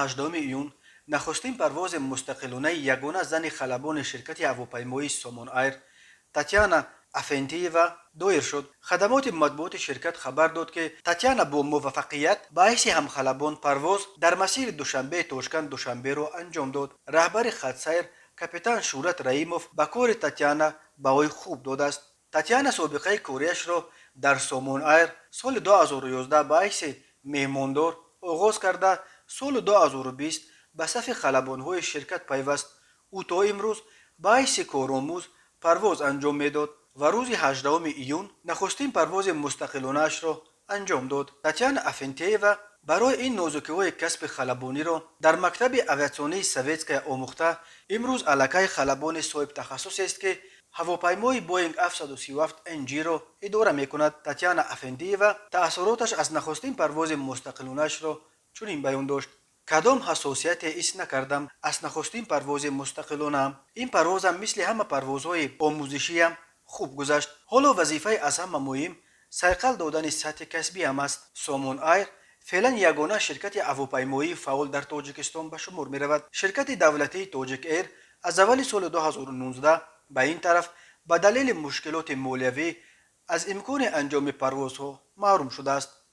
18 ایون نخستین پرواز مستقلانه یگانه زن خلبان شرکت هواپیمایی سومون ایر تاتیانا افنتییوا دایر شد. خدمات مطبوعات شرکت خبر داد که تاتیانا با موفقیت باعث همخلبان پرواز در مسیر دوشنبه تاشکند دوشنبه را انجام داد. رهبر خطسیر کاپیتان شورت رحیموف به کار تاتیانا بهای خوب داده است. تاتیانا سابقه کاریش را در سومون ایر سال 2011 باعث مهماندار آغاز کرده سال 2020 به صف خلبان‌های شرکت پیوست. او تا امروز باعث کارآموز پرواز انجام میداد و روز 18 ایون نخستین پرواز مستقلانه‌اش را انجام داد. تاتیانا افنتییوا برای این نازکی‌های کسب خلبانی را در مکتب اویاسیونی سوویتسکای آموخته امروز الکای خلبان صاحب تخصص است که هواپیمای بوینگ 737 NG را اداره میکند. تاتیانا افندییوا تأثیراتش از نخستین پرواز مستقلانه‌اش را چنین بیان داشت: کدام حساسیت حس نکردم از نخستین پرواز مستقلانه‌ام. این پروازم مثل همه پروازهای آموزشیم خوب گذشت. حالا وظیفه از همه مهم سیقل دادن سطح کسبی هم است. سومون ایر فعلا یگانه شرکت هواپیمایی فعال در تاجیکستان به شمار می رود. شرکت دولتی تاجیک ایر از اول سال 2019 به این طرف به دلیل مشکلات مالیوی از امکان انجام پروازها محروم شده است.